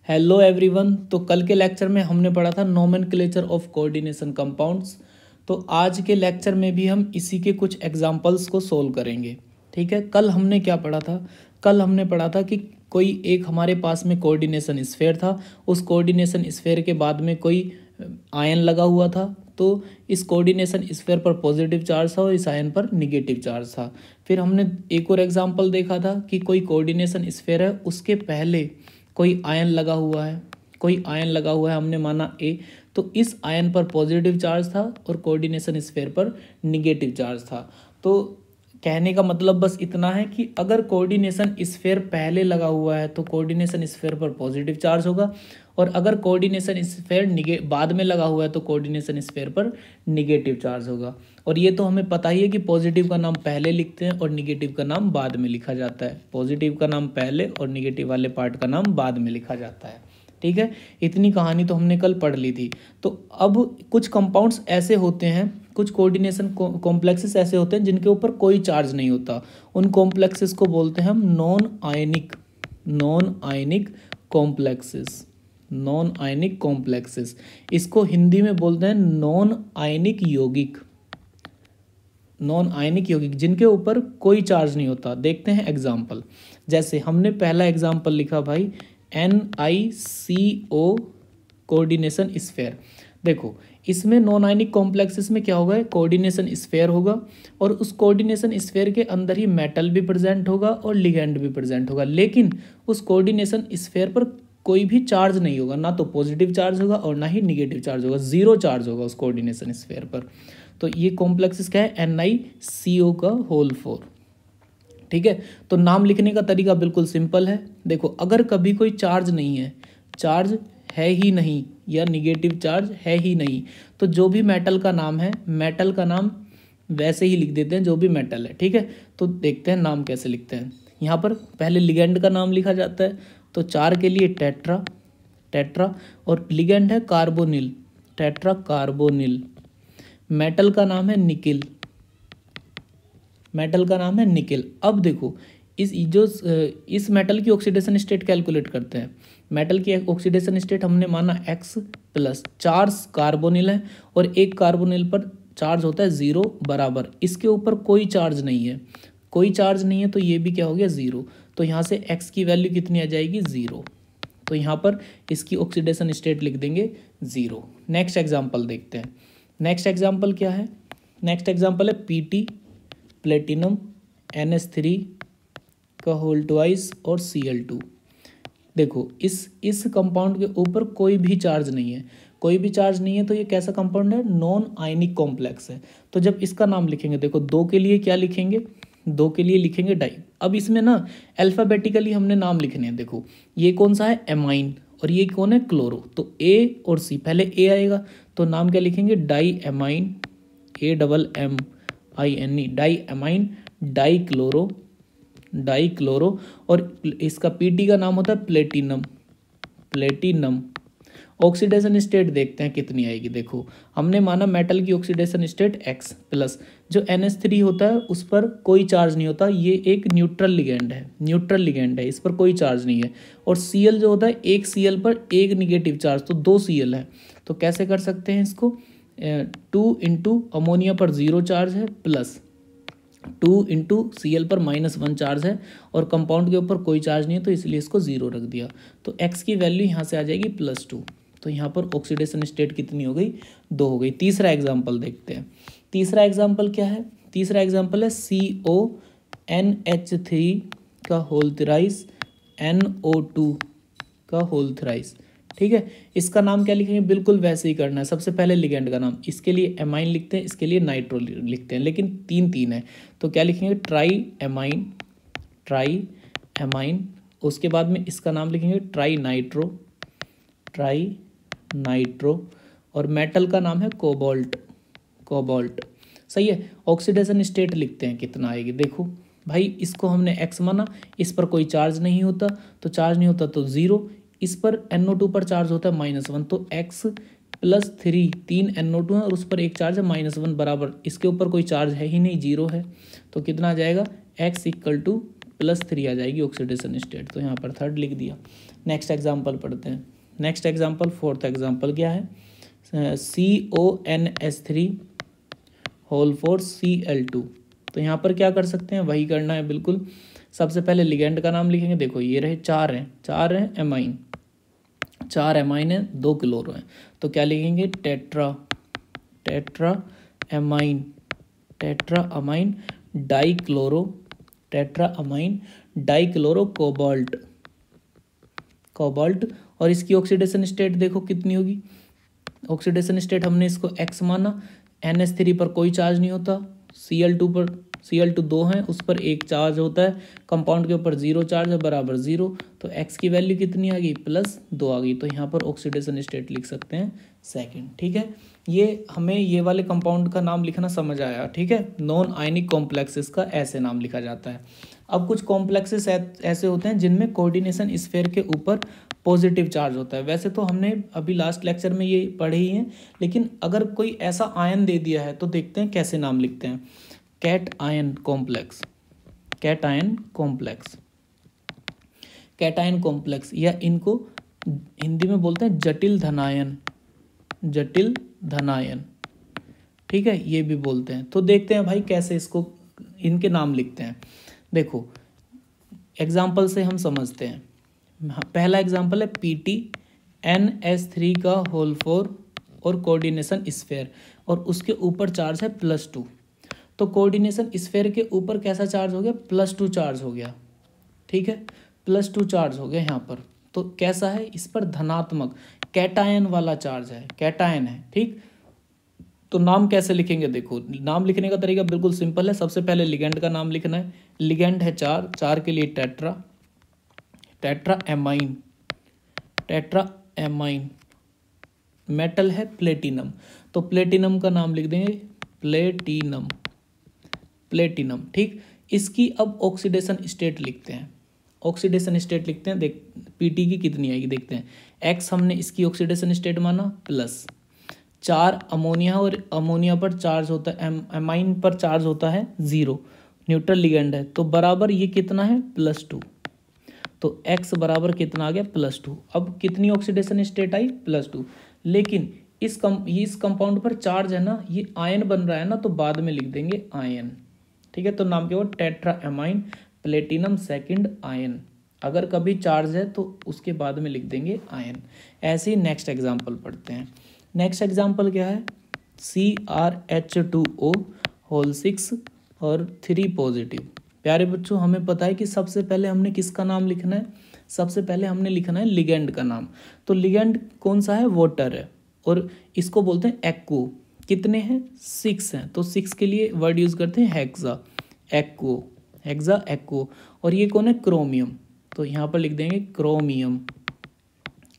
Hello everyone. तो कल के लेक्चर में हमने पढ़ा था नोमेनक्लेचर ऑफ कोऑर्डिनेशन कंपाउंड्स। तो आज के लेक्चर में भी हम इसी के कुछ एग्जांपल्स को सोल्व करेंगे। ठीक है, कल हमने क्या पढ़ा था? कल हमने पढ़ा था कि कोई एक हमारे पास में कोऑर्डिनेशन स्फेयर था। उस कोऑर्डिनेशन स्फेयर के बाद में कोई आयन लगा हुआ था। तो इस कोऑर्डिनेशन स्फेयर पर पॉजिटिव चार्ज था और इस आयन पर निगेटिव चार्ज था। फिर हमने एक और एग्जांपल देखा था कि कोई कोऑर्डिनेशन स्फेयर है, उसके पहले कोई आयन लगा हुआ है, कोई आयन लगा हुआ है, हमने माना ए। तो इस आयन पर पॉजिटिव चार्ज था और कोऑर्डिनेशन स्फेयर पर निगेटिव चार्ज था। तो कहने का मतलब बस इतना है कि अगर कोऑर्डिनेशन स्फेयर पहले लगा हुआ है तो कोऑर्डिनेशन स्फेयर पर पॉजिटिव चार्ज होगा, और अगर कोऑर्डिनेशन स्फेयर बाद में लगा हुआ है तो कोऑर्डिनेशन स्फेयर पर निगेटिव चार्ज होगा। और ये तो हमें पता ही है कि पॉजिटिव का नाम पहले लिखते हैं और निगेटिव का नाम बाद में लिखा जाता है। पॉजिटिव का नाम पहले और निगेटिव वाले पार्ट का नाम बाद में लिखा जाता है। ठीक है, इतनी कहानी तो हमने कल पढ़ ली थी। तो अब कुछ कंपाउंड्स ऐसे होते हैं, कुछ कोऑर्डिनेशन कॉम्प्लेक्सेस ऐसे होते हैं जिनके ऊपर कोई चार्ज नहीं होता। उन कॉम्प्लेक्सेस को बोलते हैं हम non ionic complexes. Non ionic complexes, इसको हिंदी में बोलते हैं नॉन आयनिक यौगिक। नॉन आयनिक यौगिक जिनके ऊपर कोई चार्ज नहीं होता। देखते हैं एग्जाम्पल। जैसे हमने पहला एग्जाम्पल लिखा भाई NiCO कोऑर्डिनेशन स्फेयर। देखो, इसमें नॉन आयनिक कॉम्प्लेक्सेस में क्या होगा, कोऑर्डिनेशन स्फेयर होगा और उस कोऑर्डिनेशन स्फेयर के अंदर ही मेटल भी प्रेजेंट होगा और लिगेंड भी प्रेजेंट होगा। लेकिन उस कोऑर्डिनेशन स्फेयर पर कोई भी चार्ज नहीं होगा, ना तो पॉजिटिव चार्ज होगा और ना ही निगेटिव चार्ज होगा, जीरो चार्ज होगा उस कोऑर्डिनेशन स्फेयर पर। तो ये कॉम्प्लेक्सेस क्या है, NiCO का होल 4। ठीक है, तो नाम लिखने का तरीका बिल्कुल सिंपल है। देखो, अगर कभी कोई चार्ज नहीं है, चार्ज है ही नहीं या निगेटिव चार्ज है ही नहीं, तो जो भी मेटल का नाम है, मेटल का नाम वैसे ही लिख देते हैं जो भी मेटल है। ठीक है, तो देखते हैं नाम कैसे लिखते हैं। यहाँ पर पहले लिगेंड का नाम लिखा जाता है। तो 4 के लिए टेट्रा और लिगेंड है कार्बोनिल, टेट्रा कार्बोनिल। मेटल का नाम है निकिल, मेटल का नाम है निकिल। अब देखो, इस मेटल की ऑक्सीडेशन स्टेट कैलकुलेट करते हैं। मेटल की ऑक्सीडेशन स्टेट हमने माना X+, 4 कार्बोनिल है और एक कार्बोनिल पर चार्ज होता है 0 बराबर। इसके ऊपर कोई चार्ज नहीं है, कोई चार्ज नहीं है, तो ये भी क्या हो गया 0। तो यहाँ से X की वैल्यू कितनी आ जाएगी, 0। तो यहाँ पर इसकी ऑक्सीडेशन स्टेट लिख देंगे 0। नेक्स्ट एग्जाम्पल देखते हैं। नेक्स्ट एग्जाम्पल क्या है? नेक्स्ट एग्जाम्पल है PT प्लेटिनम NH3 का होल ट्वाइस और Cl2। देखो, इस कंपाउंड के ऊपर कोई भी चार्ज नहीं है, कोई भी चार्ज नहीं है, तो ये कैसा कंपाउंड है, नॉन आयनिक कॉम्प्लेक्स है। तो जब इसका नाम लिखेंगे, देखो 2 के लिए क्या लिखेंगे, 2 के लिए लिखेंगे डाई। अब इसमें ना अल्फाबेटिकली हमने नाम लिखने हैं। देखो, ये कौन सा है, एमाइन, और ये कौन है, क्लोरो। तो A और C, पहले A आएगा तो नाम क्या लिखेंगे, diamine, AMMINE, diamine dichloro. और इसका PT का नाम होता है प्लेटिनम। ऑक्सीडेशन स्टेट देखते हैं कितनी आएगी। देखो, हमने माना मेटल की ऑक्सीडेशन स्टेट X+। जो NH3 होता है उस पर कोई चार्ज नहीं होता, ये एक न्यूट्रल लिगेंड है, इस पर कोई चार्ज नहीं है। और Cl जो होता है, एक Cl पर एक निगेटिव चार्ज, तो 2 Cl है। तो कैसे कर सकते हैं इसको, 2 इंटू अमोनिया पर 0 चार्ज है प्लस 2 इंटू Cl पर -1 चार्ज है, और कंपाउंड के ऊपर कोई चार्ज नहीं है तो इसलिए इसको 0 रख दिया। तो X की वैल्यू यहाँ से आ जाएगी +2। तो यहाँ पर ऑक्सीडेशन स्टेट कितनी हो गई, 2 हो गई। तीसरा एग्जाम्पल देखते हैं। तीसरा एग्जाम्पल क्या है? तीसरा एग्जाम्पल है CONH3 का होल थ्राइस NO2 का होल थ्राइस। ठीक है, इसका नाम क्या लिखेंगे, बिल्कुल वैसे ही करना है। सबसे पहले लिगेंड का नाम, इसके लिए एमाइन लिखते हैं, इसके लिए नाइट्रो लिखते हैं, लेकिन 3 है। तो क्या लिखेंगे, ट्राई एमाइन। उसके बाद में इसका नाम लिखेंगे ट्राई नाइट्रो। और मेटल का नाम है कोबाल्ट। सही है। ऑक्सीडेशन स्टेट लिखते हैं कितना आएगी। देखो भाई, इसको हमने X माना, इस पर कोई चार्ज नहीं होता, तो 0। इस पर NO2 पर चार्ज होता है -1, तो X+3, 3 NO2 है और उस पर एक चार्ज है -1 बराबर। इसके ऊपर कोई चार्ज है ही नहीं, 0 है। तो कितना आ जाएगा, X = +3 आ जाएगी ऑक्सीडेशन स्टेट, तो यहाँ पर थर्ड लिख दिया। नेक्स्ट एग्जांपल पढ़ते हैं। नेक्स्ट एग्जांपल, फोर्थ एग्जांपल क्या है, CONS3 होल 4 Cl2। तो यहाँ पर क्या कर सकते हैं, वही करना है बिल्कुल। सबसे पहले लिगेंड का नाम लिखेंगे। देखो ये रहे चार हैं एमाइन, 4 एमाइन है, 2 क्लोरो हैं, तो क्या लिखेंगे, टेट्रा अमाइन डाइक्लोरो कोबाल्ट। और इसकी ऑक्सीडेशन स्टेट देखो कितनी होगी। ऑक्सीडेशन स्टेट हमने इसको X माना, NH3 पर कोई चार्ज नहीं होता, Cl2 2 हैं, उस पर 1 चार्ज होता है, कंपाउंड के ऊपर 0 चार्ज है, बराबर 0, तो X की वैल्यू कितनी आ गई, +2 आ गई। तो यहाँ पर ऑक्सीडेशन स्टेट लिख सकते हैं सेकंड। ठीक है, ये हमें ये वाले कंपाउंड का नाम लिखना समझ आया। ठीक है, नॉन आयनिक कॉम्प्लेक्सेस का ऐसे नाम लिखा जाता है। अब कुछ कॉम्प्लेक्सेस ऐसे होते हैं जिनमें कोऑर्डिनेशन स्फीयर के ऊपर पॉजिटिव चार्ज होता है। वैसे तो हमने अभी लास्ट लेक्चर में ये पढ़े ही हैं, लेकिन अगर कोई ऐसा आयन दे दिया है तो देखते हैं कैसे नाम लिखते हैं। कैटआयन कॉम्प्लेक्स, या इनको हिंदी में बोलते हैं जटिल धनायन। ठीक है, ये भी बोलते हैं। तो देखते हैं भाई कैसे इसको इनके नाम लिखते हैं। देखो एग्जाम्पल से हम समझते हैं। पहला एग्जाम्पल है PTNS3 का होल 4 और कोऑर्डिनेशन स्फीयर, और उसके ऊपर चार्ज है +2। तो कोऑर्डिनेशन स्फीयर के ऊपर कैसा चार्ज हो गया, +2 चार्ज हो गया। ठीक है, +2 चार्ज हो गया यहाँ पर। तो कैसा है, इस पर धनात्मक कैटायन वाला चार्ज है, कैटायन है। ठीक, तो नाम कैसे लिखेंगे, देखो नाम लिखने का तरीका बिल्कुल सिंपल है। सबसे पहले लिगेंड का नाम लिखना है। लिगेंड है 4 के लिए टेट्रा एमाइन। मेटल है प्लेटिनम, तो प्लेटिनम का नाम लिख देंगे प्लेटिनम। ठीक, इसकी अब ऑक्सीडेशन स्टेट लिखते हैं। देख पीटी की कितनी आएगी देखते हैं। X हमने इसकी ऑक्सीडेशन स्टेट माना +4 अमोनिया, और अमोनिया पर चार्ज होता है, एमाइन पर चार्ज होता है 0, न्यूट्रल लिगेंड है, तो बराबर ये कितना है, +2। तो X बराबर कितना आ गया, +2। अब कितनी ऑक्सीडेशन स्टेट आई, +2। लेकिन इस कंपाउंड पर चार्ज है ना, ये आयन बन रहा है ना, तो बाद में लिख देंगे आयन। ठीक है, तो नाम क्या हुआ, tetra amine platinum second ion. अगर कभी चार्ज है तो उसके बाद में लिख देंगे आयन। ऐसे ही नेक्स्ट एग्जाम्पल पढ़ते हैं। नेक्स्ट एग्जाम्पल क्या है, CrH2O होल 6 और 3 पॉजिटिव। प्यारे बच्चों, हमें पता है कि सबसे पहले हमने किसका नाम लिखना है, सबसे पहले हमने लिखना है लिगेंड का नाम। तो लिगेंड कौन सा है, वाटर है, और इसको बोलते हैं एक्को। कितने हैं, 6 हैं, तो 6 के लिए वर्ड यूज करते हैं हेक्सा एक्को। और ये कौन है, क्रोमियम, तो यहाँ पर लिख देंगे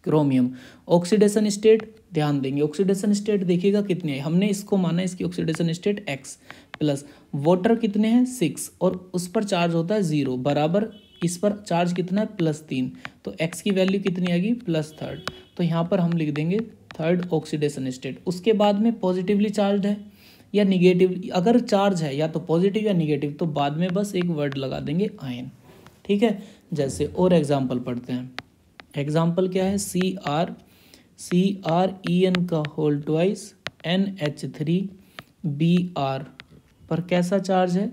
क्रोमियम। ऑक्सीडेशन स्टेट ध्यान देंगे, ऑक्सीडेशन स्टेट देखिएगा कितनी है, हमने इसको माना इसकी oxidation state X plus, water कितने हैं 6, और उस पर चार्ज होता है 0, बराबर इस पर चार्ज कितना है +3, तो X की वैल्यू कितनी आएगी, +3। तो यहाँ पर हम लिख देंगे थर्ड ऑक्सीडेशन स्टेट। उसके बाद में पॉजिटिवली चार्ज है या निगेटिव, अगर चार्ज है या तो पॉजिटिव या निगेटिव, तो बाद में बस एक वर्ड लगा देंगे आयन। ठीक है, जैसे और एग्जाम्पल पढ़ते हैं। एग्जाम्पल क्या है, CrEn का होल 2 NH3Br पर कैसा चार्ज है,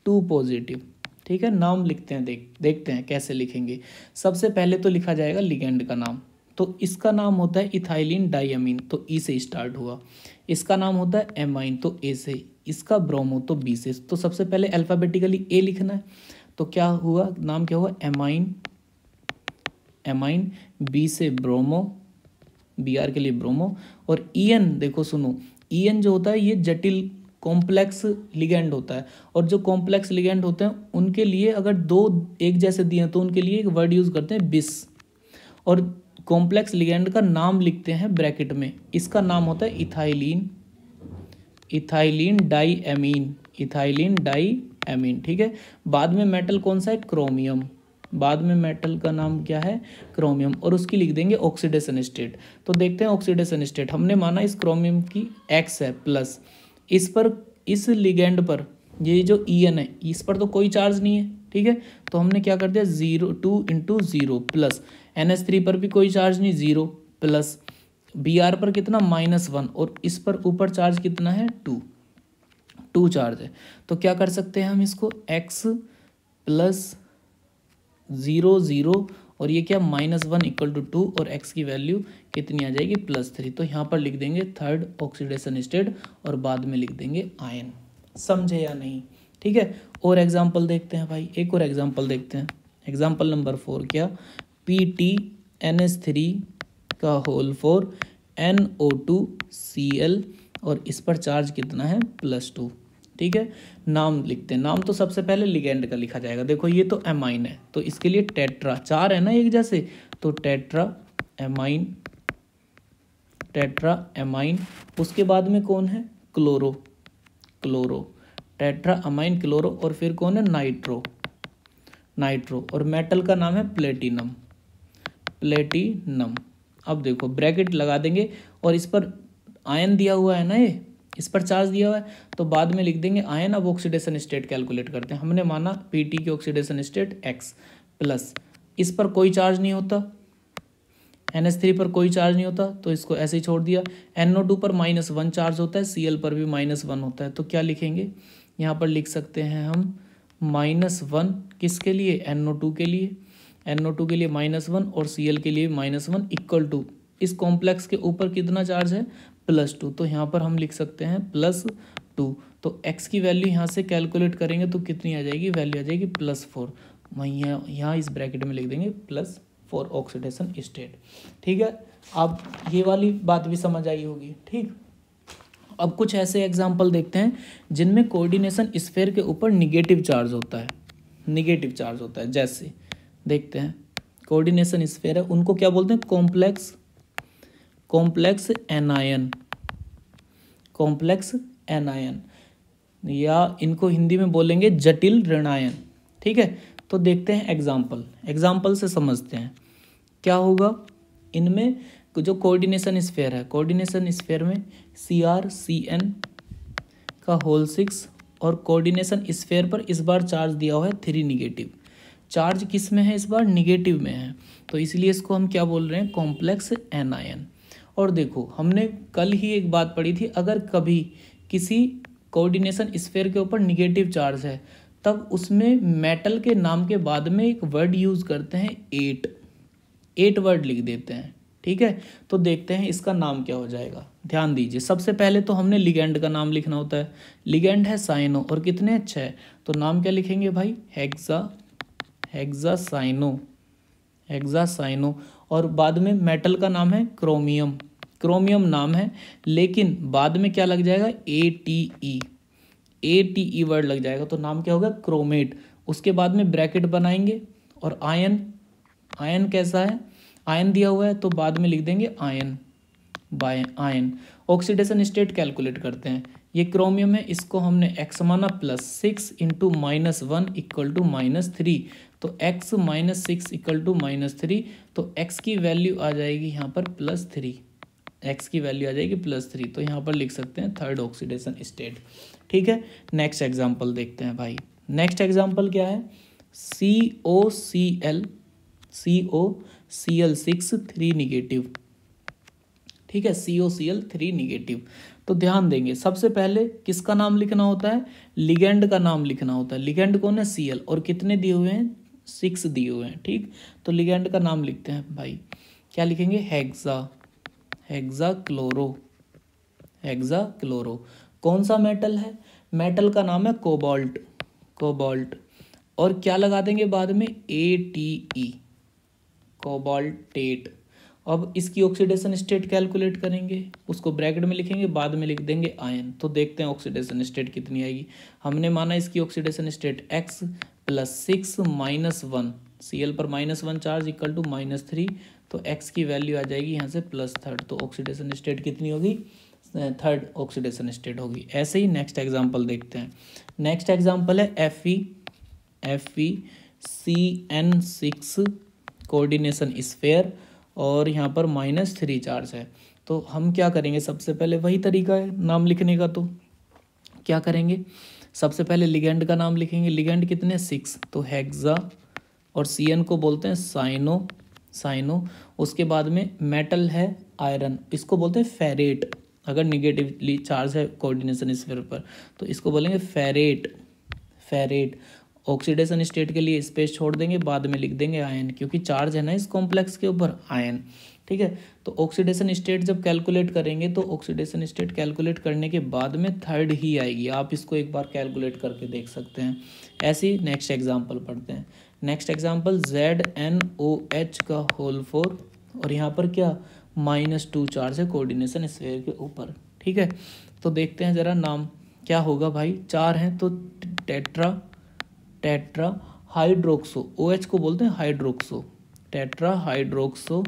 2 पॉजिटिव। ठीक है, नाम लिखते हैं, देखते हैं कैसे लिखेंगे। सबसे पहले तो लिखा जाएगा लिगेंड का नाम, तो इसका नाम होता है इथाइलिन डाइअमीन, तो ई से स्टार्ट हुआ। इसका नाम होता है एमाइन, तो ए से। इसका ब्रोमो, तो बी से। तो सबसे पहले अल्फाबेटिकली ए लिखना है, तो क्या हुआ, नाम क्या हुआ, एमाइन। बी से ब्रोमो, Br के लिए ब्रोमो। और En देखो सुनो, En जो होता है ये जटिल कॉम्प्लेक्स लिगेंड होता है, और जो कॉम्प्लेक्स लिगेंड होते हैं उनके लिए अगर 2 एक जैसे दिए हैं तो उनके लिए एक वर्ड यूज करते हैं बिस, और कॉम्प्लेक्स लिगेंड का नाम लिखते हैं ब्रैकेट में। इसका नाम होता है इथाइलिन डाइअमीन। ठीक है, बाद में मेटल कौन सा है, क्रोमियम। बाद में मेटल का नाम क्या है, क्रोमियम, और उसकी लिख देंगे ऑक्सीडेशन स्टेट। तो देखते हैं ऑक्सीडेशन स्टेट, हमने माना इस क्रोमियम की X है प्लस, इस लिगेंड पर ये जो En है इस पर तो कोई चार्ज नहीं है, ठीक है। तो हमने क्या कर दिया 0 2 इंटू 0 प्लस NH3 पर भी कोई चार्ज नहीं 0 प्लस Br पर कितना -1 और इस पर ऊपर चार्ज कितना है 2 चार्ज है। तो क्या कर सकते हैं हम इसको x प्लस 0 0 और ये क्या -1 इक्वल टू 2 और x की वैल्यू कितनी आ जाएगी +3। तो यहाँ पर लिख देंगे थर्ड ऑक्सीडेशन स्टेट और बाद में लिख देंगे आयन। समझे या नहीं? ठीक है। और एग्जाम्पल देखते हैं भाई, एक और एग्जाम्पल देखते हैं। एग्जाम्पल नंबर 4 क्या, PTNH3 का होल 4 NO2Cl और इस पर चार्ज कितना है +2। ठीक है। नाम लिखते हैं। नाम तो सबसे पहले लिगेंड का लिखा जाएगा। देखो ये तो एमाइन है तो इसके लिए टेट्रा, 4 है ना एक जैसे, तो टेट्रा एमाइन। उसके बाद में कौन है, क्लोरो टेट्रा अमाइन क्लोरो और फिर कौन है नाइट्रो और मेटल का नाम है प्लेटिनम। अब देखो ब्रैकेट लगा देंगे और इस पर आयन दिया हुआ है ना, ये इस पर चार्ज दिया हुआ है तो बाद में लिख देंगे आयन। अब ऑक्सीडेशन स्टेट कैलकुलेट करते हैं। हमने माना Pt की ऑक्सीडेशन स्टेट x प्लस इस पर कोई चार्ज नहीं होता, NH3 पर कोई चार्ज नहीं होता तो इसको ऐसे ही छोड़ दिया। NO2 पर -1 चार्ज होता है, Cl पर भी -1 होता है। तो क्या लिखेंगे यहाँ पर, लिख सकते हैं हम -1 किसके लिए, NO2 के लिए, -1 और Cl के लिए -1 इक्वल टू इस कॉम्प्लेक्स के ऊपर कितना चार्ज है +2। तो यहाँ पर हम लिख सकते हैं +2। तो x की वैल्यू यहाँ से कैलकुलेट करेंगे तो कितनी आ जाएगी, वैल्यू आ जाएगी +4। वहीं यहाँ इस ब्रैकेट में लिख देंगे +4 ऑक्सीडेशन स्टेट। ठीक है। अब ये वाली बात भी समझ आई होगी। ठीक। अब कुछ ऐसे एग्जाम्पल देखते हैं जिनमें कोऑर्डिनेशन स्फीयर के ऊपर निगेटिव चार्ज होता है, जैसे देखते हैं कोऑर्डिनेशन स्फीयर है उनको क्या बोलते हैं, कॉम्प्लेक्स एनायन या इनको हिंदी में बोलेंगे जटिल ऋणायन। ठीक है। तो देखते हैं एग्जाम्पल से समझते हैं क्या होगा। इनमें जो कोऑर्डिनेशन स्फीयर है, कोऑर्डिनेशन स्फीयर में CrCn का होल 6 और कोऑर्डिनेशन स्फीयर पर इस बार चार्ज दिया हुआ है 3 निगेटिव। चार्ज किस में है, इस बार निगेटिव में है तो इसलिए इसको हम क्या बोल रहे हैं, कॉम्प्लेक्स एनायन। और देखो हमने कल ही एक बात पढ़ी थी, अगर कभी किसी कोऑर्डिनेशन स्फीयर के ऊपर निगेटिव चार्ज है तब उसमें मेटल के नाम के बाद में एक वर्ड यूज करते हैं 8 वर्ड लिख देते हैं। ठीक है। तो देखते हैं इसका नाम क्या हो जाएगा। ध्यान दीजिए, सबसे पहले तो हमने लिगेंड का नाम लिखना होता है। लिगेंड है साइनो और कितने अच्छा है तो नाम क्या लिखेंगे भाई, हेक्सासाइनो। और बाद में मेटल का नाम है क्रोमियम नाम है, लेकिन बाद में क्या लग जाएगा, ATE वर्ड लग जाएगा तो नाम क्या होगा, क्रोमेट। उसके बाद में ब्रैकेट बनाएंगे और आयन कैसा है, आयन दिया हुआ है तो बाद में लिख देंगे आयन। ऑक्सीडेशन स्टेट कैलकुलेट करते हैं। ये क्रोमियम है, इसको हमने x माना +6 इंटू -1 इक्वल टू -3 तो x -6 इक्वल टू -3 तो x की वैल्यू आ जाएगी यहाँ पर +3, तो यहाँ पर लिख सकते हैं थर्ड ऑक्सीडेशन स्टेट। ठीक है। नेक्स्ट एग्जाम्पल देखते हैं भाई। नेक्स्ट एग्जाम्पल क्या है, COCl6 3 निगेटिव। ठीक है, COCl 3 निगेटिव। तो ध्यान देंगे सबसे पहले किसका नाम लिखना होता है, लिगेंड का नाम लिखना होता है। लिगेंड कौन है, Cl और कितने दिए हुए हैं, 6 दिए हुए हैं। ठीक। तो लिगेंड का नाम लिखते हैं भाई, क्या लिखेंगे, हेक्साक्लोरो। कौन सा मेटल है, मेटल का नाम है कोबाल्ट और क्या लगा देंगे बाद में ATE, कोबाल्टेट। अब इसकी ऑक्सीडेशन स्टेट कैलकुलेट करेंगे, उसको ब्रैकेट में लिखेंगे, बाद में लिख देंगे आयन। तो देखते हैं ऑक्सीडेशन स्टेट कितनी आएगी। हमने माना इसकी ऑक्सीडेशन स्टेट x +6 -1, Cl पर -1 चार्ज इक्वल टू -3 तो x की वैल्यू आ जाएगी यहाँ से +3। तो ऑक्सीडेशन स्टेट कितनी होगी, थर्ड ऑक्सीडेशन स्टेट होगी। ऐसे ही नेक्स्ट एग्जाम्पल देखते हैं। नेक्स्ट एग्जाम्पल है FeCN6 कोऑर्डिनेशन स्फीयर और यहाँ पर -3 चार्ज है। तो हम क्या करेंगे, सबसे पहले वही तरीका है नाम लिखने का। तो क्या करेंगे, सबसे पहले लिगेंड का नाम लिखेंगे, लिगेंड कितने 6, तो हेक्सा, और CN को बोलते हैं साइनो। उसके बाद में मेटल है आयरन, इसको बोलते हैं फेरेट। अगर निगेटिवली चार्ज है कोऑर्डिनेशन स्फीयर पर तो इसको बोलेंगे फेरेट। ऑक्सीडेशन स्टेट के लिए स्पेस छोड़ देंगे, बाद में लिख देंगे आयन, क्योंकि चार्ज है ना इस कॉम्प्लेक्स के ऊपर आयन। ठीक है, तो ऑक्सीडेशन स्टेट जब कैलकुलेट करेंगे तो ऑक्सीडेशन स्टेट कैलकुलेट करने के बाद में थर्ड ही आएगी। आप इसको एक बार कैलकुलेट करके देख सकते हैं। ऐसे ही नेक्स्ट एग्जांपल पढ़ते हैं। नेक्स्ट एग्जांपल ZnOH का होल 4, और यहाँ पर क्या -2 चार्ज है कोऑर्डिनेशन स्फीयर के ऊपर। ठीक है, तो देखते हैं जरा नाम क्या होगा भाई। 4 हैं तो टेट्रा हाइड्रोक्सो, OH को बोलते हैं हाइड्रोक्सो, टेट्रा हाइड्रोक्सो।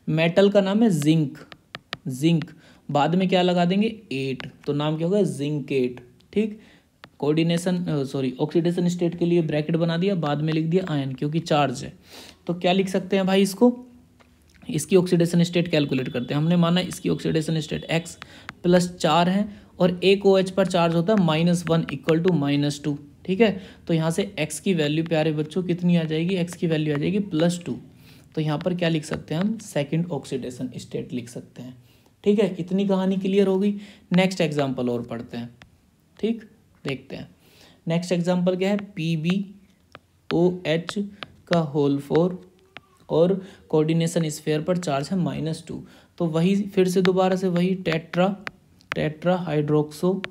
मेटल का नाम है जिंक, बाद में क्या लगा देंगे 8, तो नाम क्या होगा जिंकेट। ठीक, ऑक्सीडेशन स्टेट के लिए ब्रैकेट बना दिया, बाद में लिख दिया आयन, क्योंकि चार्ज है। तो क्या लिख सकते हैं भाई इसको, इसकी ऑक्सीडेशन स्टेट कैलकुलेट करते हैं। हमने माना इसकी ऑक्सीडेशन स्टेट X + 4 है और एक OH पर चार्ज होता है -1 = -2। ठीक है, तो यहाँ से X की वैल्यू प्यारे बच्चों कितनी आ जाएगी, X की वैल्यू आ जाएगी +2। तो यहाँ पर क्या लिख सकते हैं हम, सेकंड ऑक्सीडेशन स्टेट लिख सकते हैं। ठीक है, इतनी कहानी क्लियर हो गई। नेक्स्ट एग्जाम्पल और पढ़ते हैं। ठीक, देखते हैं नेक्स्ट एग्जाम्पल क्या है। PbOH का होल 4 और कोऑर्डिनेशन स्फीयर पर चार्ज है -2, तो वही फिर से दोबारा से वही टेट्रा हाइड्रोक्सो,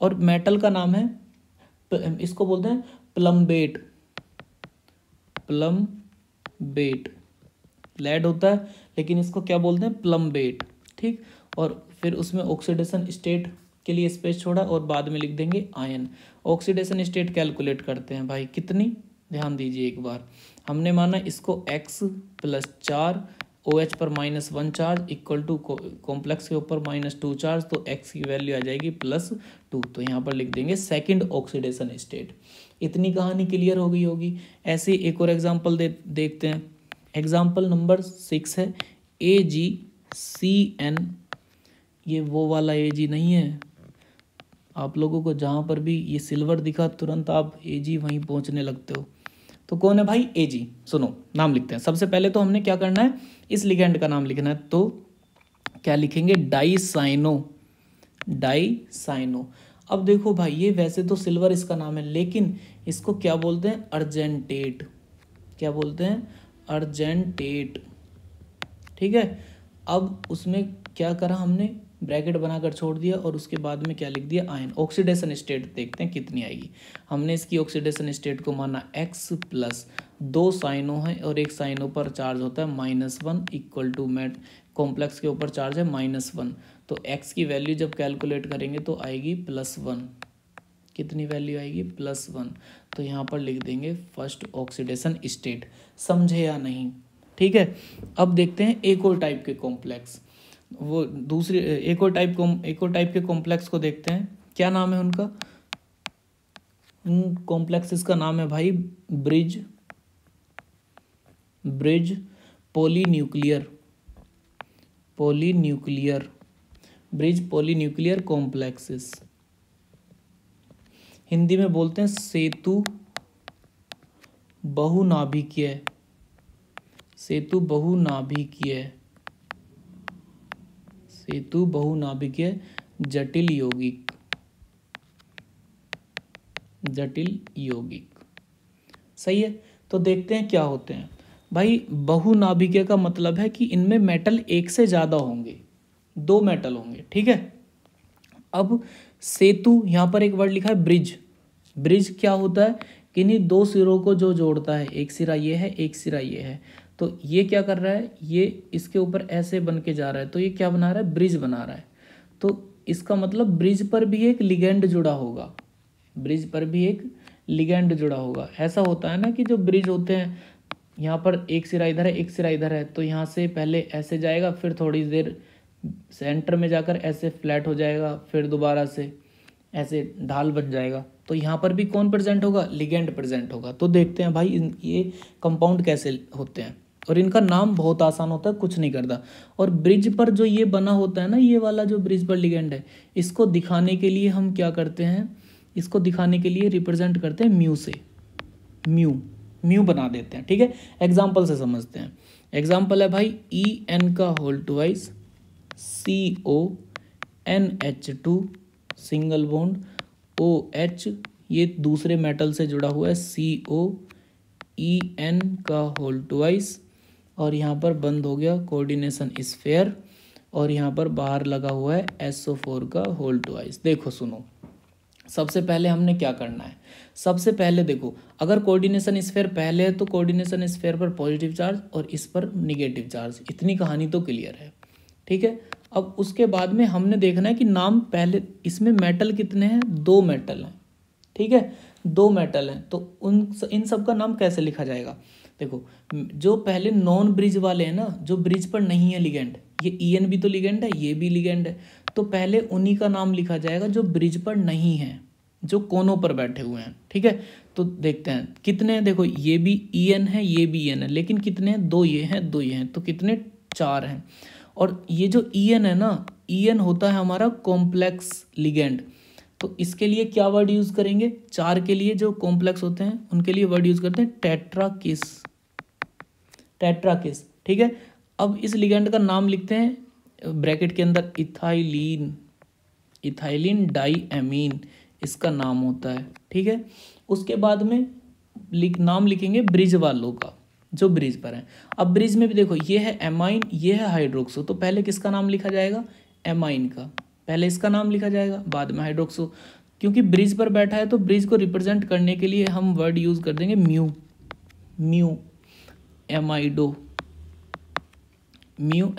और मेटल का नाम है, इसको बोलते हैं प्लम्बेट। लेड होता है लेकिन इसको क्या बोलते हैं, प्लम्बेट। ठीक, और फिर उसमें ऑक्सीडेशन स्टेट के लिए स्पेस छोड़ा और बाद में लिख देंगे आयन। ऑक्सीडेशन स्टेट कैलकुलेट करते हैं भाई, कितनी, ध्यान दीजिए एक बार। हमने माना इसको X + 4 OH पर -1 चार्ज = कॉम्प्लेक्स के ऊपर -2 चार्ज, तो X की वैल्यू आ जाएगी +2, तो यहाँ पर लिख देंगे सेकंड ऑक्सीडेशन स्टेट। इतनी कहानी क्लियर हो गई होगी। ऐसे एक और एग्जांपल देखते हैं। एग्जांपल नंबर 6 है AgCN। ये वो वाला Ag नहीं है, आप लोगों को जहाँ पर भी ये सिल्वर दिखा तुरंत आप Ag वहीं पहुँचने लगते हो। तो कौन है भाई Ag, सुनो नाम लिखते हैं। सबसे पहले तो हमने क्या करना है, इस लिगेंड का नाम लिखना है, तो क्या लिखेंगे, डाइसाइनो। अब देखो भाई, ये वैसे तो सिल्वर इसका नाम है, लेकिन इसको क्या बोलते हैं, अर्जेंटेट। क्या बोलते हैं, अर्जेंटेट। ठीक है, अब उसमें क्या करा हमने, ब्रैकेट बनाकर छोड़ दिया और उसके बाद में क्या लिख दिया, आयन। ऑक्सीडेशन स्टेट देखते हैं कितनी आएगी। हमने इसकी ऑक्सीडेशन स्टेट को माना X + 2 साइनो है और एक साइनो पर चार्ज होता है -1 = मेट कॉम्प्लेक्स के ऊपर चार्ज है -1, तो X की वैल्यू जब कैलकुलेट करेंगे तो आएगी +1। कितनी वैल्यू आएगी, +1। तो यहाँ पर लिख देंगे फर्स्ट ऑक्सीडेशन स्टेट। समझे या नहीं, ठीक है। अब देखते हैं एक और टाइप के कॉम्प्लेक्स, वो दूसरी एक और टाइप के कॉम्प्लेक्स को देखते हैं। क्या नाम है उनका, कॉम्प्लेक्सेस का नाम है भाई ब्रिज पॉलीन्यूक्लियर कॉम्प्लेक्सेस। हिंदी में बोलते हैं सेतु बहुनाभिकीय जटिल यौगिक। सही है। तो देखते हैं क्या होते हैं भाई। बहुनाभिकीय का मतलब है कि इनमें मेटल एक से ज़्यादा होंगे, 2 मेटल होंगे, ठीक है। अब सेतु, यहाँ पर एक वर्ड लिखा है ब्रिज क्या होता है कि इन्हीं 2 सिरों को जो जोड़ता है, एक सिरा ये है, एक सिरा ये है, तो ये क्या कर रहा है, ये इसके ऊपर ऐसे बन के जा रहा है, तो ये क्या बना रहा है, ब्रिज बना रहा है। तो इसका मतलब ब्रिज पर भी एक लिगेंड जुड़ा होगा। ऐसा होता है ना कि जो ब्रिज होते हैं, यहाँ पर एक सिरा इधर है, एक सिरा इधर है, तो यहाँ से पहले ऐसे जाएगा, फिर थोड़ी देर सेंटर में जाकर ऐसे फ्लैट हो जाएगा, फिर दोबारा से ऐसे ढाल बन जाएगा। तो यहाँ पर भी कौन प्रेजेंट होगा, लिगेंड प्रेजेंट होगा। तो देखते हैं भाई ये कंपाउंड कैसे होते हैं। और इनका नाम बहुत आसान होता है, कुछ नहीं करता। और ब्रिज पर जो ये बना होता है ना, ये वाला जो ब्रिज पर लिगेंड है, इसको दिखाने के लिए हम क्या करते हैं, इसको दिखाने के लिए रिप्रेजेंट करते हैं म्यू से, म्यू बना देते हैं। ठीक है, एग्जाम्पल से समझते हैं। एग्जाम्पल है भाई EN का whole twice CONH2 single bond OH, ये दूसरे मेटल से जुड़ा हुआ है COEN का होल ट्वाइस, और यहाँ पर बंद हो गया कोऑर्डिनेशन स्फेयर, और यहाँ पर बाहर लगा हुआ है SO4 का होल ट्वाइस। देखो सुनो, सबसे पहले हमने क्या करना है, सबसे पहले देखो, अगर कोऑर्डिनेशन स्फेयर पहले है तो कोऑर्डिनेशन स्फेयर पर पॉजिटिव चार्ज और इस पर निगेटिव चार्ज, इतनी कहानी तो क्लियर है। ठीक है, अब उसके बाद में हमने देखना है कि नाम पहले, इसमें मेटल कितने हैं, 2 मेटल हैं। ठीक है, 2 मेटल हैं, तो इन सब का नाम कैसे लिखा जाएगा। देखो, जो पहले नॉन ब्रिज वाले हैं ना, जो ब्रिज पर नहीं है लिगेंड, ये EN भी तो लिगेंड है, ये भी लिगेंड है, तो पहले उन्हीं का नाम लिखा जाएगा जो ब्रिज पर नहीं है, जो कोनों पर बैठे हुए हैं। ठीक है, तो देखते हैं कितने हैं। देखो ये भी EN है, ये भी EN है, लेकिन कितने हैं, 2 ये हैं, 2 ये हैं, तो कितने, 4 हैं। और ये जो EN है ना, EN होता है हमारा कॉम्प्लेक्स लिगेंड, तो इसके लिए क्या वर्ड यूज करेंगे, 4 के लिए जो कॉम्प्लेक्स होते हैं उनके लिए वर्ड यूज करते हैं टेट्राकिस, टेट्राकिस। ठीक है, अब इस लिगेंड का नाम लिखते हैं ब्रैकेट के अंदर, इथाइलिन डाईएमीन इसका नाम होता है। ठीक है, उसके बाद में नाम लिखेंगे ब्रिज वालों का, जो ब्रिज पर है। अब ब्रिज में भी देखो, ये है एमाइन, ये है हाइड्रोक्सो, तो पहले किसका नाम लिखा जाएगा, एमाइन का, पहले इसका नाम लिखा जाएगा, बाद में हाइड्रोक्सो। क्योंकि ब्रिज पर बैठा है तो ब्रिज को रिप्रेजेंट करने के लिए हम वर्ड यूज कर देंगे म्यू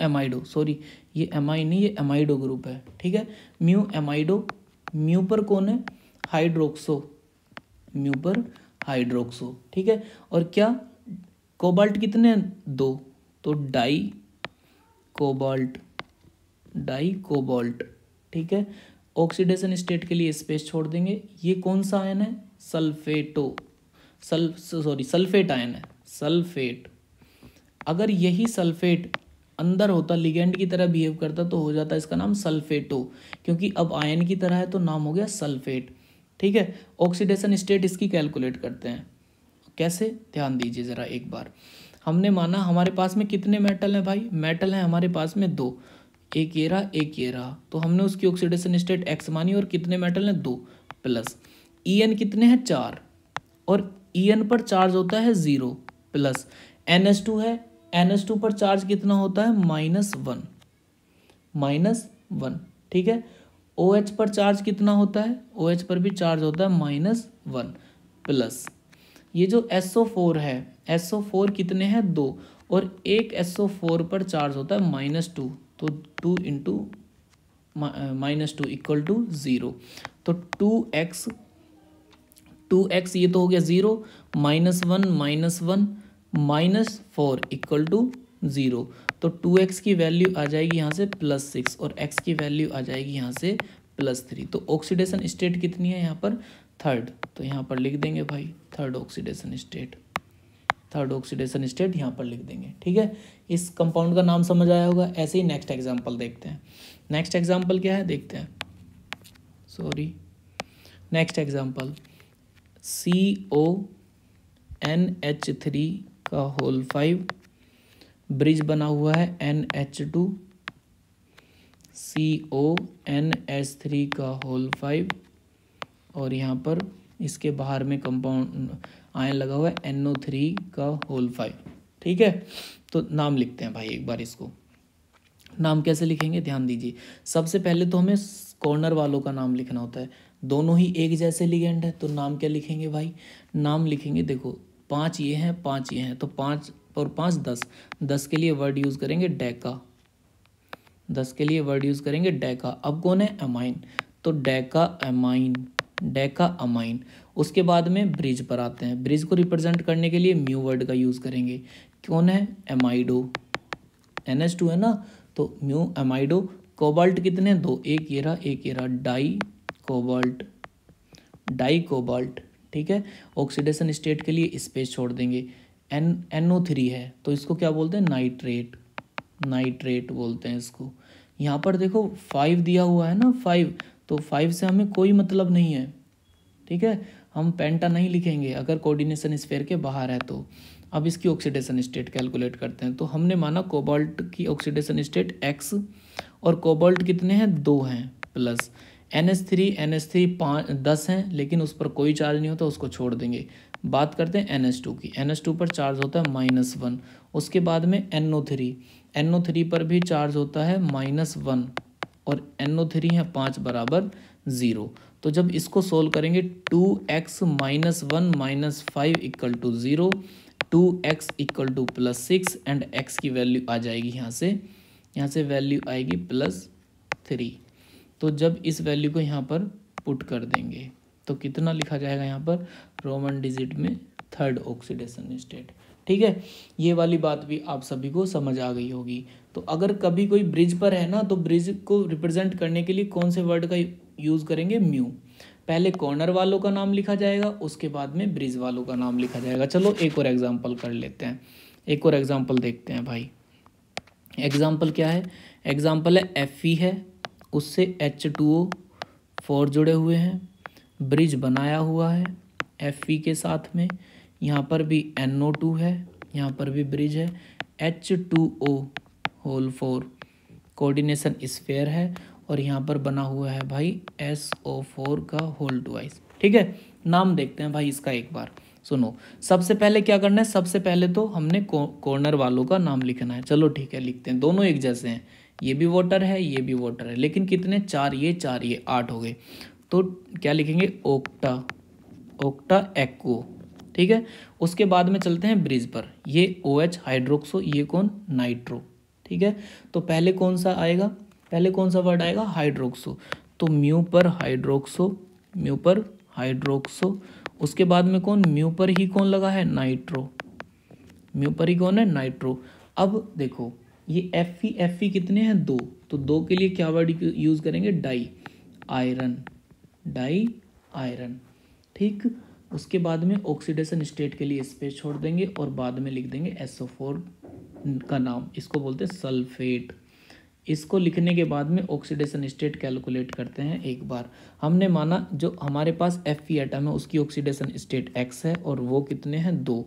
एमाइडो, सॉरी ये एमाइन नहीं, ये एमाइडो ग्रुप है। ठीक है, म्यू एमाइडो, म्यू पर कौन है, हाइड्रोक्सो, म्यू पर हाइड्रोक्सो। ठीक है, और क्या कोबाल्ट कितने हैं, 2, तो डाई कोबाल्ट। ठीक है, ऑक्सीडेशन स्टेट के लिए स्पेस छोड़ देंगे। ये कौन सा आयन है, सल्फेट आयन है, सल्फेट। अगर यही सल्फेट अंदर होता, लिगेंड की तरह बिहेव करता, तो हो जाता इसका नाम सल्फेटो, क्योंकि अब आयन की तरह है तो नाम हो गया सल्फेट। ठीक है, ऑक्सीडेशन स्टेट इसकी कैलकुलेट करते हैं, कैसे, ध्यान दीजिए ज़रा एक बार। हमने माना हमारे पास में कितने मेटल हैं भाई, मेटल हैं हमारे पास में 2, एक ये रहा, तो हमने उसकी ऑक्सीडेशन स्टेट X मानी, और कितने मेटल हैं, 2, प्लस EN कितने हैं, 4, और EN पर चार्ज होता है 0, प्लस NH2 है, NH2 पर चार्ज कितना होता है, -1। ठीक है, OH पर चार्ज कितना होता है, OH पर भी चार्ज होता है -1, प्लस ये जो SO4 है, SO4 कितने हैं, 2, और एक SO4 पर चार्ज होता है -2, तो 2 इंटू -2 इक्वल टू 0, तो 2x ये तो हो गया 0, -1 -4 इक्वल टू 0, तो 2x की वैल्यू आ जाएगी यहाँ से +6, और x की वैल्यू आ जाएगी यहाँ से +3। तो ऑक्सीडेशन स्टेट कितनी है यहाँ पर, 3rd, तो यहाँ पर लिख देंगे भाई 3rd ऑक्सीडेशन स्टेट यहाँ पर लिख देंगे। ठीक है, इस कंपाउंड का नाम समझ आया होगा। ऐसे ही नेक्स्ट एग्जांपल देखते हैं। नेक्स्ट एग्जांपल क्या है, देखते हैं, नेक्स्ट एग्जांपल CONH3 का होल 5, ब्रिज बना हुआ है NH2, CONH3 का होल 5, और यहाँ पर इसके बाहर में कंपाउंड आयन लगा हुआ है NO3 का होल 5। ठीक है, तो नाम लिखते हैं भाई एक बार, इसको नाम कैसे लिखेंगे, ध्यान दीजिए। सबसे पहले तो हमें कॉर्नर वालों का नाम लिखना होता है, दोनों ही एक जैसे लिगेंड है, तो नाम क्या लिखेंगे भाई, नाम लिखेंगे, देखो 5 ये हैं, 5 ये हैं, तो 5 और 5 10, 10 के लिए वर्ड यूज़ करेंगे डेका, 10 के लिए वर्ड यूज़ करेंगे डेका। अब कौन है, अमाइन, तो डेका अमाइन। उसके बाद में ब्रिज पर आते हैं, ब्रिज को रिप्रेजेंट करने के लिए म्यू वर्ड का यूज़ करेंगे। कौन है, एमाइडो, NH2 है ना, तो म्यू एमाइडो। कोबाल्ट कितने, 2, एक ये रहा, डाई कोबाल्ट। ठीक है, ऑक्सीडेशन स्टेट के लिए स्पेस छोड़ देंगे, NO3 है तो इसको क्या बोलते हैं, नाइट्रेट, नाइट्रेट बोलते हैं इसको। यहाँ पर देखो 5 दिया हुआ है ना, 5, तो 5 से हमें कोई मतलब नहीं है, ठीक है, हम पेंटा नहीं लिखेंगे अगर कोऑर्डिनेशन स्फीयर के बाहर है तो। अब इसकी ऑक्सीडेशन स्टेट कैलकुलेट करते हैं। तो हमने माना कोबाल्ट की ऑक्सीडेशन स्टेट X और कोबाल्ट कितने हैं, 2 हैं, प्लस NH3 10 हैं लेकिन उस पर कोई चार्ज नहीं होता, उसको छोड़ देंगे। बात करते हैं NH2 की, NH2 पर चार्ज होता है -1। उसके बाद में NO3 पर भी चार्ज होता है -1 और NO3 है 5 बराबर 0। तो जब इसको सोल्व करेंगे 2x - 1 - 5 = 0, 2x = +6 एंड x की वैल्यू आ जाएगी यहाँ से वैल्यू आएगी +3। तो जब इस वैल्यू को यहाँ पर पुट कर देंगे तो कितना लिखा जाएगा, यहाँ पर रोमन डिजिट में 3rd ऑक्सीडेशन स्टेट। ठीक है, ये वाली बात भी आप सभी को समझ आ गई होगी। तो अगर कभी कोई ब्रिज पर है ना तो ब्रिज को रिप्रेजेंट करने के लिए कौन से वर्ड का यूज़ करेंगे, म्यू। पहले कॉर्नर वालों का नाम लिखा जाएगा, उसके बाद में ब्रिज वालों का नाम लिखा जाएगा। चलो एक और एग्जाम्पल कर लेते हैं, एक और एग्जाम्पल देखते हैं भाई। एग्जाम्पल क्या है, एग्जाम्पल है Fe है, उससे H2O4 जुड़े हुए हैं, ब्रिज बनाया हुआ है Fe के साथ में, यहाँ पर भी NO2 है, यहाँ पर भी ब्रिज है, H2O4 कोऑर्डिनेशन स्फीयर है और यहाँ पर बना हुआ है भाई SO4 का होल ट्वाइस। ठीक है, नाम देखते हैं भाई इसका एक बार, सुनो। सबसे पहले क्या करना है, सबसे पहले तो हमने कॉर्नर वालों का नाम लिखना है। चलो ठीक है, लिखते हैं, दोनों एक जैसे हैं, ये भी वाटर है ये भी वाटर है, लेकिन कितने, 4 ये 8 हो गए। तो क्या लिखेंगे, ओक्टा एक्वो। ठीक है, उसके बाद में चलते हैं ब्रिज पर, ये OH हाइड्रोक्सो, ये कौन, नाइट्रो। ठीक है, तो पहले कौन सा आएगा, पहले कौन सा वर्ड आएगा, हाइड्रोक्सो। तो म्यू पर हाइड्रोक्सो, उसके बाद में कौन, म्यू पर ही कौन लगा है, नाइट्रो, म्यू पर ही कौन है, नाइट्रो। अब देखो ये Fe कितने हैं, 2, तो 2 के लिए क्या वर्ड यूज करेंगे, डाई आयरन। ठीक, उसके बाद में ऑक्सीडेशन स्टेट के लिए स्पेस छोड़ देंगे और बाद में लिख देंगे SO4 का नाम, इसको बोलते हैं सल्फेट। इसको लिखने के बाद में ऑक्सीडेशन स्टेट कैलकुलेट करते हैं एक बार। हमने माना जो हमारे पास Fe एटम है उसकी ऑक्सीडेशन स्टेट X है और वो कितने हैं, 2,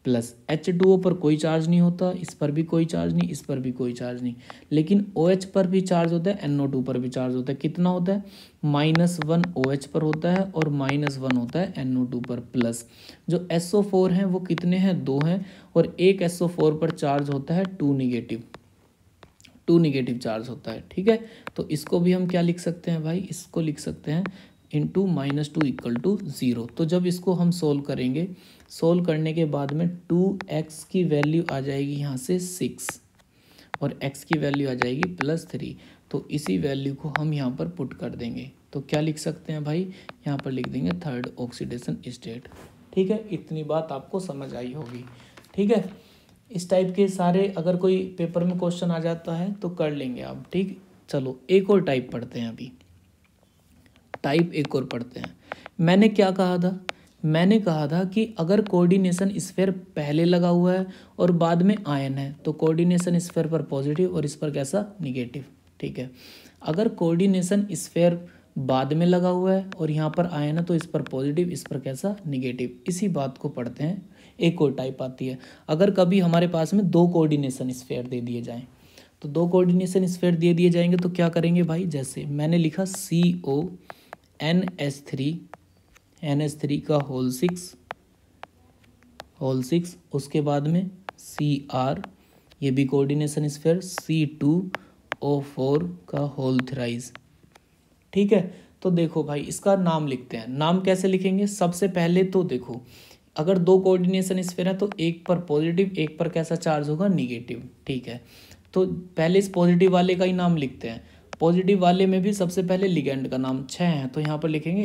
प्लस H2O पर कोई चार्ज नहीं होता, इस पर भी कोई चार्ज नहीं, इस पर भी कोई चार्ज नहीं, लेकिन OH पर भी चार्ज होता है, NO2 पर भी चार्ज होता है। कितना होता है, -1 OH पर होता है और -1 होता है NO2 पर, प्लस जो SO4 हैं वो कितने हैं, 2 हैं और एक SO4 पर चार्ज होता है 2 नेगेटिव चार्ज होता है। ठीक है, तो इसको भी हम क्या लिख सकते हैं भाई, इसको लिख सकते हैं इंटू -2 = 0। तो जब इसको हम सोल्व करेंगे, सोल्व करने के बाद में 2x की वैल्यू आ जाएगी यहाँ से 6 और x की वैल्यू आ जाएगी +3। तो इसी वैल्यू को हम यहाँ पर पुट कर देंगे तो क्या लिख सकते हैं भाई, यहाँ पर लिख देंगे 3rd ऑक्सीडेशन स्टेट। ठीक है, इतनी बात आपको समझ आई होगी। ठीक है, इस टाइप के सारे अगर कोई पेपर में क्वेश्चन आ जाता है तो कर लेंगे आप। ठीक, चलो एक और टाइप पढ़ते हैं, अभी टाइप एक और पढ़ते हैं। मैंने क्या कहा था, मैंने कहा था कि अगर कोऑर्डिनेशन स्फीयर पहले लगा हुआ है और बाद में आयन है तो कोऑर्डिनेशन स्फीयर पर पॉजिटिव और इस पर कैसा, निगेटिव। ठीक है, अगर कोऑर्डिनेशन स्फीयर बाद में लगा हुआ है और यहाँ पर आयन है तो इस पर पॉजिटिव, इस पर कैसा, निगेटिव। इसी बात को पढ़ते हैं। एक और टाइप आती है, अगर कभी हमारे पास में 2 कोऑर्डिनेशन स्फीयर दे दिए जाएं, तो 2 कोऑर्डिनेशन स्फीयर दे दिए जाएंगे तो क्या करेंगे भाई, जैसे मैंने लिखा NH3 का होल 6, उसके बाद में Cr, ये भी कोऑर्डिनेशन स्फीयर, C2O4 का होल थ्राइस। ठीक है, तो देखो भाई इसका नाम लिखते हैं। नाम कैसे लिखेंगे, सबसे पहले तो देखो अगर 2 कोऑर्डिनेशन स्फीयर है तो एक पर पॉजिटिव, एक पर कैसा चार्ज होगा, निगेटिव। ठीक है, तो पहले इस पॉजिटिव वाले का ही नाम लिखते हैं। पॉजिटिव वाले में भी सबसे पहले लिगेंड का नाम 6 है, तो यहाँ पर लिखेंगे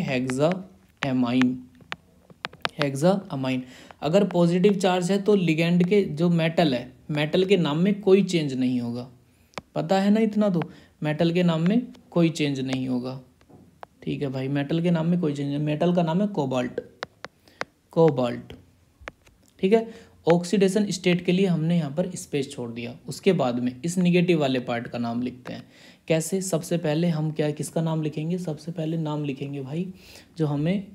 हेक्साअमाइन। अगर पॉजिटिव चार्ज है तो लिगेंड के जो मेटल है, मेटल के नाम में कोई चेंज नहीं होगा, पता है ना इतना, तो मेटल के नाम में कोई चेंज नहीं होगा। ठीक है भाई, मेटल के नाम में कोई चेंज नहीं, मेटल का नाम है कोबाल्ट। ठीक है, ऑक्सीडेशन स्टेट के लिए हमने यहाँ पर स्पेस छोड़ दिया। उसके बाद में इस निगेटिव वाले पार्ट का नाम लिखते हैं। कैसे? सबसे पहले हम किसका नाम लिखेंगे? सबसे पहले नाम लिखेंगे भाई जो हमें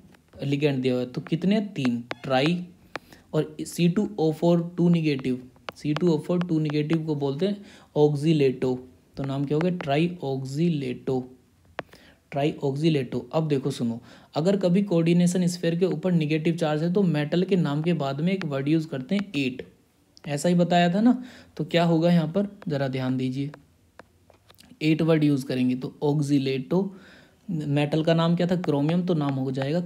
लिगेंड दिया हुआ है। तो कितने? 3 ट्राई, और C2O4 2 निगेटिव, C2O4 2 निगेटिव को बोलते हैं ऑक्सीलेटो। तो नाम क्या हो गया? ट्राई ऑक्सीलेटो। अब देखो सुनो, अगर कभी कोऑर्डिनेशन स्फीयर के ऊपर निगेटिव चार्ज है तो मेटल के नाम के बाद में एक वर्ड यूज करते हैं 8। ऐसा ही बताया था ना। तो क्या होगा यहाँ पर, जरा ध्यान दीजिए, 8 वर्ड यूज करेंगे। तो ऑक्सीलेटो, मेटल का नाम क्या था? क्रोमियम, तो नाम हो जाएगा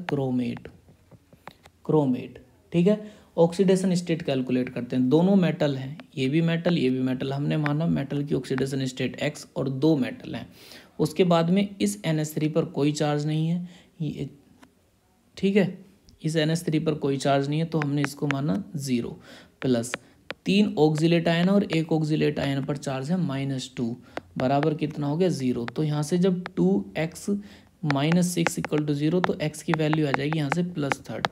क्रोमेट। ठीक है। ऑक्सीडेशन स्टेट कैलकुलेट करते हैं। दोनों मेटल हैं, ये भी मेटल, हमने माना मेटल की ऑक्सीडेशन स्टेट X, और 2 मेटल हैं। उसके बाद में इस NH3 पर कोई चार्ज नहीं है, ये ठीक है, इस NH3 पर कोई चार्ज नहीं है, तो हमने इसको माना 0, प्लस 3 ऑक्सीलेट आयन और 1 ऑक्सीलेट आयन पर चार्ज है -2, बराबर कितना हो गया? 0। तो यहाँ से जब 2x - 6 = 0, तो x की वैल्यू आ जाएगी यहाँ से +3।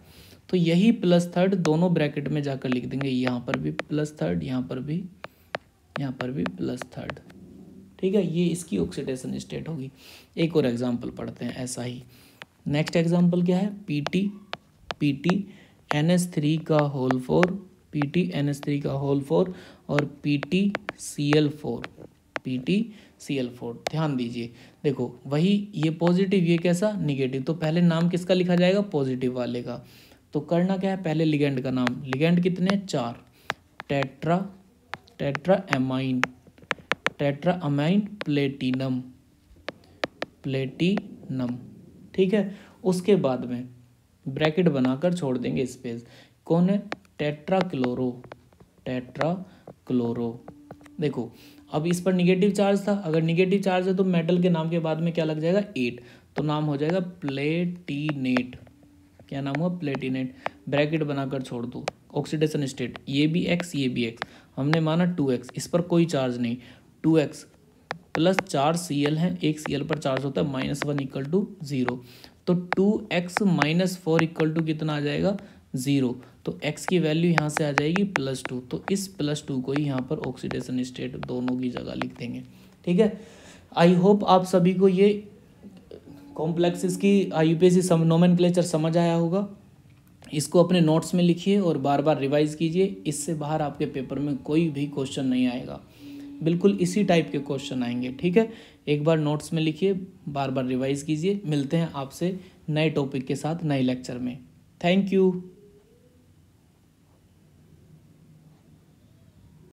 तो यही +3 दोनों ब्रैकेट में जाकर लिख देंगे, यहाँ पर भी +3, यहाँ पर भी +3। ठीक है, ये इसकी ऑक्सीडेशन स्टेट होगी। एक और एग्जांपल पढ़ते हैं ऐसा ही। नेक्स्ट एग्जांपल क्या है? PT NH3 का होल 4, PT NH3 का होल 4 और PTCl4। ध्यान दीजिए, देखो वही ये पॉजिटिव, ये कैसा? निगेटिव। तो पहले नाम किसका लिखा जाएगा? पॉजिटिव वाले का। तो करना क्या है? पहले लिगेंड का नाम, लिगेंड कितने? 4, टेट्राअमाइन प्लेटिनम। ठीक है। उसके बाद में ब्रैकेट बनाकर छोड़ देंगे स्पेस। कौन है? टेट्राक्लोरो। देखो अब इस पर निगेटिव चार्ज था, अगर निगेटिव चार्ज है तो मेटल के नाम के बाद में क्या लग जाएगा? 8, तो नाम हो जाएगा प्लेटिनेट। क्या नाम हुआ? प्लेटिनेट। ब्रैकेट बनाकर छोड़ दो। ऑक्सीडेशन स्टेट, ये भी X, ये भी X, हमने माना 2x, इस पर कोई चार्ज नहीं, 2x प्लस 4 Cl है, 1 Cl पर चार्ज होता है -1 = 0। तो 2x - 4 = कितना आ जाएगा? 0। तो x की वैल्यू यहाँ से आ जाएगी +2। तो इस +2 को ही यहाँ पर ऑक्सीडेशन स्टेट दोनों की जगह लिख देंगे। ठीक है। आई होप आप सभी को ये कॉम्प्लेक्सेस की IUPAC नोमेनक्लेचर समझ आया होगा। इसको अपने नोट्स में लिखिए और बार बार रिवाइज कीजिए। इससे बाहर आपके पेपर में कोई भी क्वेश्चन नहीं आएगा, बिल्कुल इसी टाइप के क्वेश्चन आएंगे। ठीक है, एक बार नोट्स में लिखिए, बार बार रिवाइज कीजिए। मिलते हैं आपसे नए टॉपिक के साथ नए लेक्चर में। Thank you.